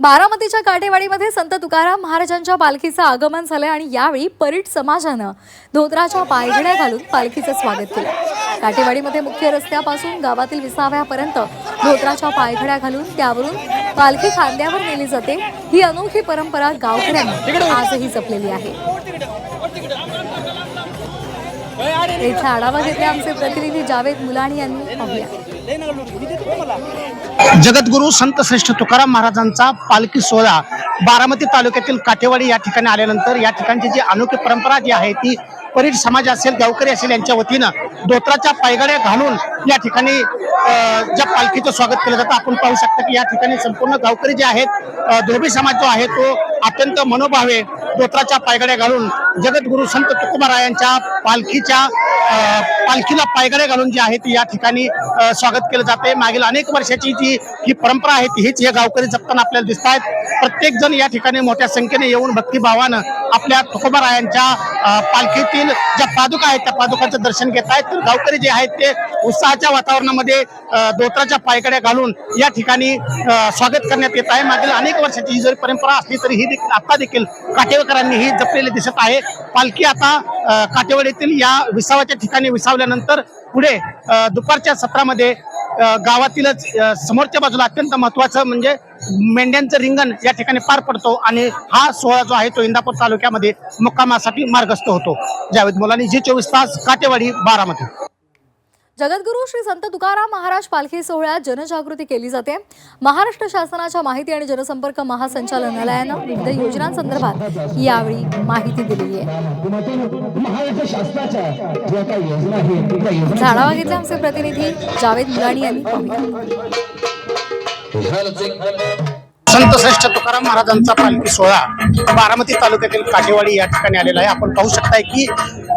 बारामतीच्या काटेवाडीमध्ये संत तुकाराम महाराजांच्या पालखीचं आगमन झालं आणि यावेळी परीट समाजानं धोत्राच्या पायघड्या घालून पालखीचं स्वागत केलं। काटेवाडीमध्ये मुख्य रस्त्यापासून गावातील विसाव्यापर्यंत धोत्राच्या पायघड्या घालून त्यावरून पालखी खांद्यावर नेली जाते। ही अनोखी परंपरा गावकऱ्यांनी आजही जपलेली आहे। याचा आढावा घेतला आमचे प्रतिनिधी जावेद मुलानी यांनी। पाहूया। जगद्गुरु संत श्रेष्ठ तुकाराम महाराजांचा पालखी सोहळा बारामती तालुक्यातील काटेवाडी या ठिकाणी आल्यानंतर या ठिकाणची जी अनोखी परंपरा जी आहे ती परीट समाज असेल, गावकरी असेल यांच्या वतीनं धोत्राच्या पायघड्या घालून या ठिकाणी ज्या पालखीचं स्वागत केलं जातं। आपण पाहू शकता की या ठिकाणी संपूर्ण गावकरी जे आहेत, धोबी समाज जो आहे तो अत्यंत मनोभावे धोत्राच्या पायघड्या घालून जगद्गुरु संत तुकोबारायांच्या पालखीला पायघड्या घालून जी आहे ती या ठिकाणी स्वागत केलं जाते। मागील अनेक वर्षाची जी ही परंपरा आहे हीच हे गावकरी जपताना आपल्याला दिसत आहेत। प्रत्येक जण या ठिकाणी मोठ्या संख्येने येऊन भक्तिभावानं आपल्या तुकोबारायांच्या पालखीतील ज्या पादुका आहेत त्या पादुकांचं दर्शन घेत आहेत। तर गावकरी जे आहेत ते उत्साहाच्या वातावरणामध्ये धोत्राच्या पायघड्या घालून या ठिकाणी स्वागत करण्यात येत आहे। मागील अनेक वर्षाची ही जरी परंपरा असली तरी ही आता देखील काटेवाडीकरांनी ही जपलेली दिसत आहे। पालखी आता काटेवाडीतील या विसाव्याच्या ठिकाणी विसावल्यानंतर पुढे दुपारच्या सत्रामध्ये गावातीलच समोरच्या बाजूला अत्यंत महत्वाचं म्हणजे मेंढ्यांचं रिंगण या ठिकाणी पार पडतो आणि हा सोहळा जो आहे तो इंदापूर तालुक्यामध्ये मुक्कामासाठी मार्गस्थ होतो। जावेद मुलानी, G24 काटेवाडी, बारामती। जगद्गुरु श्री संत तुकाराम महाराज पालखी सोहळ्यात जनजागृती केली जाते। महाराष्ट्र शासनाच्या माहिती आणि जनसंपर्क महासंचालनालयानं विविध योजनांसंदर्भात यावेळी माहिती दिली आहे। आढावा घेतला आमचे प्रतिनिधी जावेद मुलानी यांनी। संत श्रेष्ठ तुकाराम महाराजांचा पालखी सोहळा बारामती तालुक्यातील काटेवाडी या ठिकाणी आलेला आहे। आपण पाहू शकताय की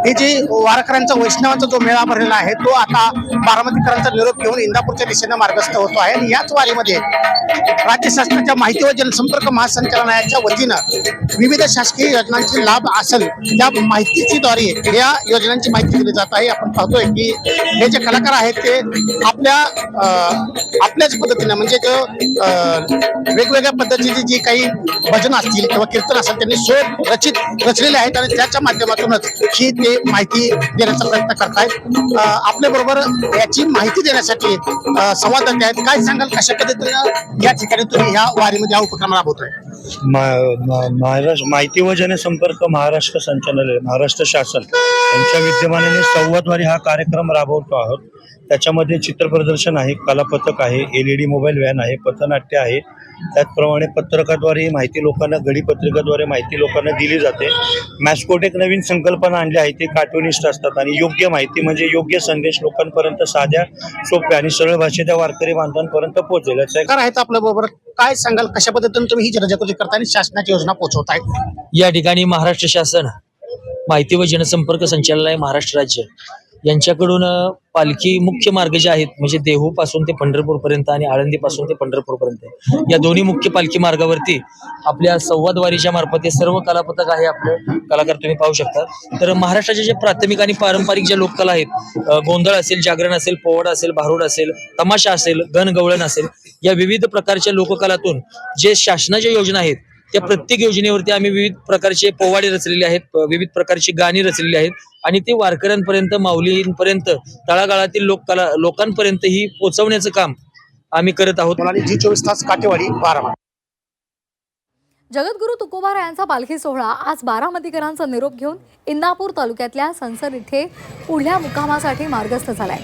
हे जे वारकऱ्यांचा वैष्णवाचा जो मेळा भरलेला आहे तो आता बारामतीकरांचा निरोप घेऊन इंदापूरच्या दिशेने मार्गस्थ होतो आहे। आणि याच वारीमध्ये राज्य शासनाच्या माहिती व जनसंपर्क महासंचालनालयाच्या वतीनं विविध शासकीय योजनांचे लाभ असेल त्या माहितीची द्वारे या योजनांची माहिती दिली जात आहे। आपण पाहतोय की हे जे कलाकार आहेत ते आपल्याच पद्धतीने म्हणजे जो वेगवेगळ्या पद्धतीची जी काही भजन असतील किंवा कीर्तन असेल त्यांनी स्वयं रचलेले आहेत आणि त्याच्या माध्यमातूनच ही ते माहिती देण्याचा प्रयत्न करतायत। आपल्या बरोबर याची माहिती देण्यासाठी संवाददाते आहेत। काय सांगाल, कशा पद्धतीनं या ठिकाणी तुम्ही ह्या वारीमध्ये हा उपक्रम राबवतोय? महाराष्ट्र माहिती व जनसंपर्क महाराष्ट्र संचालनालय, महाराष्ट्र शासन यांच्या विद्यमानाने संवादवारी हा कार्यक्रम राबवतो आहोत। त्याच्यामध्ये चित्रप्रदर्शन आहे, कलापथक आहे, LED मोबाईल व्हॅन आहे, पथनाट्य आहे। त्याचप्रमाणे पत्रकाद्वारे माहिती लोकांना, गडीपत्रिकाद्वारे माहिती लोकांना दिली जाते। मॅस्कोट एक नवीन संकल्पना आणली आहे, ते कार्टुनिस्ट असतात आणि योग्य माहिती म्हणजे योग्य संदेश लोकांपर्यंत साध्या, सोप्या आणि सरळ भाषेत त्या वारकरी बांधवांपर्यंत पोहोचेल। आहेत आपल्या बरोबर, काय सांगाल कशा पद्धतीने तुम्ही ही जनजागृती करता आणि शासनाची योजना पोहोचवताय? या ठिकाणी महाराष्ट्र शासन माहिती व जनसंपर्क संचालनालय महाराष्ट्र राज्य यांच्याकडून पालखी मुख्य मार्ग जे आहेत म्हणजे देहू पासून ते पंढरपूर पर्यंत आणि आळंदी पासून ते पंढरपूर पर्यंत या दोन्ही मुख्य पालखी मार्गावरती आपल्या संवादवारीच्या मार्फत हे सर्व कलापथक आहे, आपले कलाकार तुम्ही पाहू शकता। तर महाराष्ट्राचे जे प्राथमिक आणि पारंपरिक ज्या लोककला आहेत, गोंधळ असेल, जागरण असेल, पोवाडा असेल, भारुड असेल, तमाशा असेल, गणगवळण असेल, या विविध प्रकारच्या लोककलातून जे शासनाच्या योजना आहेत त्या प्रत्येक योजनेवरती आम्ही विविध प्रकारचे पोवाडे रचलेले आहेत, विविध प्रकारची गाणी रचलेली आहेत आणि ते वारकऱ्यांपर्यंत, माऊलींपर्यंत, तळागाळातील लोकांपर्यंत ही पोहोचवण्याचं काम आम्ही करत आहोत। G24 काटेवाडी, बारामती। जगद्गुरु तुकोबारायांचा पालखी सोहळा आज बारामतीकरांचा निरोप घेऊन इंदापूर तालुक्यातल्या संसर इथे पुढल्या मुक्कामासाठी मार्गस्थ झालाय।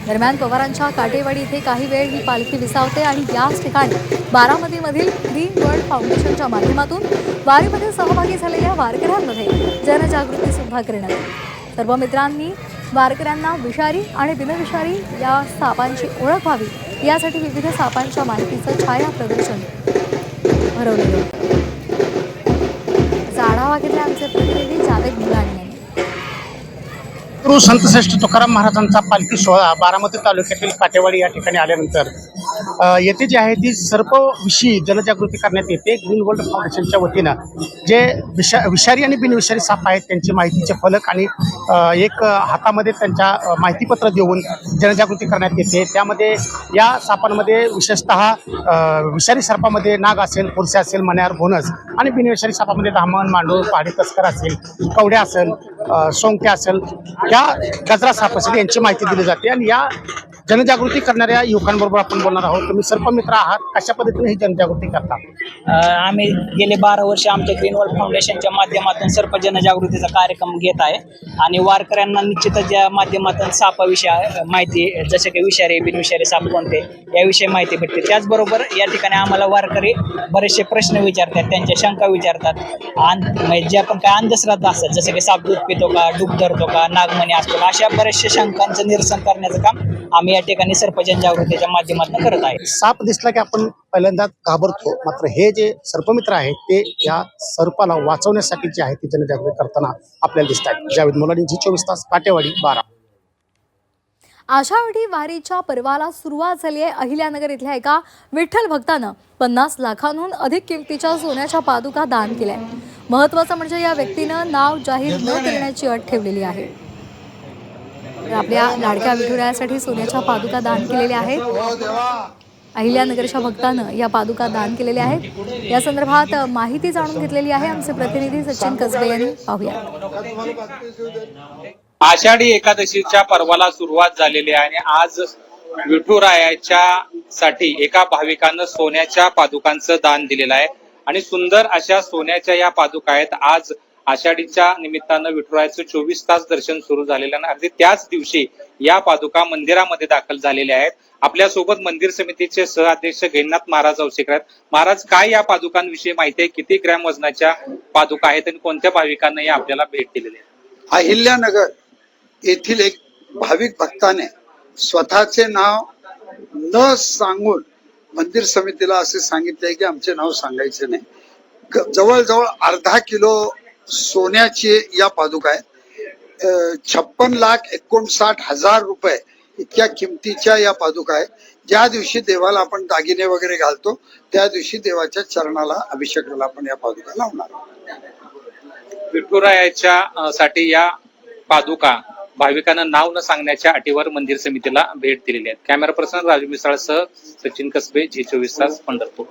दरम्यान पवारांच्या काटेवाडी इथे काही वेळ ही पालखी विसावते आणि याच ठिकाणी बारामतीमधील ग्रीन वर्ल्ड फाउंडेशनच्या माध्यमातून वारीमध्ये सहभागी झालेल्या वारकऱ्यांमध्ये जनजागृती सुद्धा करण्यात आली। सर्व मित्रांनी वारकऱ्यांना विषारी आणि बिनविषारी या सापांची ओळख व्हावी यासाठी विविध सापांच्या माहितीचं छाया प्रदर्शन भरवलेलं होतं। आढावा घेतला आमचे प्रतिनिधी जावेद मुलानी यांनी। संत श्रेष्ठ तुकाराम महाराजांचा पालखी सोहळा बारामती तालुक्यातील काटेवाडी या ठिकाणी आल्यानंतर येथे जी आहे ती सर्पविषयी जनजागृती करण्यात येते. ग्रीन वर्ल्ड फाउंडेशनच्या वतीनं जे विषारी आणि बिनविषारी साप आहेत त्यांची माहितीचे फलक आणि एक हातामध्ये त्यांच्या माहितीपत्र देऊन जनजागृती करण्यात येते. त्यामध्ये या सापांमध्ये विशेषतः विषारी सर्पामध्ये नाग असेल, पुरसे असेल, मण्यार, भोनस आणि बिनविषारी सापामध्ये धामण, मांडूळ, पहाडी तस्कर असेल, कवड्या असेल, सोंगट्या असेल, या गजरा साप असेल यांची माहिती दिली जाते. आणि या जनजागृती करणाऱ्या युवकांबरोबर आपण बोलणार आहोत. तुम्ही सर्पमित्र आहात, कशा पद्धतीने ही जनजागृती करता? आम्ही गेले 12 वर्ष आमच्या ग्रीन वर्ल्ड फाउंडेशनच्या माध्यमातून सर्प जनजागृतीचा कार्यक्रम घेत आहे आणि वारकऱ्यांना निश्चितच या माध्यमातून सापाविषयी माहिती, जसे की विषारी बिनविषारी साप कोणते याविषयी माहिती भेटते. त्याचबरोबर या ठिकाणी आम्हाला वारकरी बरेचसे प्रश्न विचारतात, त्यांच्या शंका विचारतात. म्हणजे ज्या पण काय अंधश्रद्धा असतात, जसे की साप दूध पितो का, डूब धरतो का, नागमणी असतो का, अशा बऱ्याचशा शंकांचं निरसन करण्याचं काम आम्ही या ठिकाणी सर्प जनजागृतीच्या माध्यमातून करत आहे. साप दिसला की आपण पहिल्यांदा घाबरतो, मात्र हे जे सर्पमित्र आहेत ते या सर्पाला वाचवण्यासाठी जे आहे ती जनजागृती करताना आपल्याला दिसत आहेत. जावेद मुलानी, G24 तास, काटेवाडी, 12. आषाढी वारीच्या पर्वाला सुरुवात झाली आहे. अहिल्यानगर इथल्या एका विठ्ठल भक्तानं 50 लाखांहून अधिक किमतीच्या सोन्याच्या पादुका दान केल्या. महत्त्वाचं म्हणजे या व्यक्तीनं नाव जाहीर न करण्याची अट ठेवलेली आहे. आपल्या लाडक्या विठुरायासाठी सोन्याच्या पादुका दान केलेल्या आहेत. अहिल्यानगरच्या भक्तानं या पादुका दान केलेल्या आहेत. या संदर्भात माहिती जाणून घेतलेली आहे आमचे प्रतिनिधी सचिन कसबे यांनी. पाहूया. आषाढी एकादशीच्या पर्वाला सुरुवात झालेली आहे आणि आज विठुरायाच्या साठी एका भाविकानं सोन्याच्या पादुकांचं दान दिलेलं आहे आणि सुंदर अशा सोन्याच्या या पादुका आहेत. आज आषाढीच्या निमित्तानं विठुरायाचं 24 तास दर्शन सुरू झालेलं आहे. अगदी त्याच दिवशी या पादुका मंदिरामध्ये दाखल झालेल्या आहेत. आपल्या सोबत मंदिर समितीचे सहअध्यक्ष गैनाथ महाराज औसेकर आहेत. महाराज, काय या पादुकांविषयी माहिती आहे? किती ग्रॅम वजनाच्या पादुका आहेत आणि कोणत्या भाविकांना या आपल्याला भेट दिलेली आहे? अहिल्यानगर येथील एक भाविक भक्ताने स्वतःचे नाव न सांगून मंदिर समितीला असे सांगितले की आमचे नाव सांगायचे नाही. जवळजवळ अर्धा किलो सोन्याची या पादुका आहेत. 56,59,000 रुपये इतक्या किमतीच्या या पादुका आहेत. ज्या दिवशी देवाला आपण दागिने वगैरे घालतो त्या दिवशी देवाच्या चरणाला अभिषेकाला आपण या पादुका लावणार. विठुरायाच्या साठी या पादुका भाविकांना नाव न सांगण्याच्या अटीवर मंदिर समितीला भेट दिलेली आहे. कॅमेरा पर्सन राजू मिसाळ सह सचिन कसबे, G24 तास, पंढरपूर.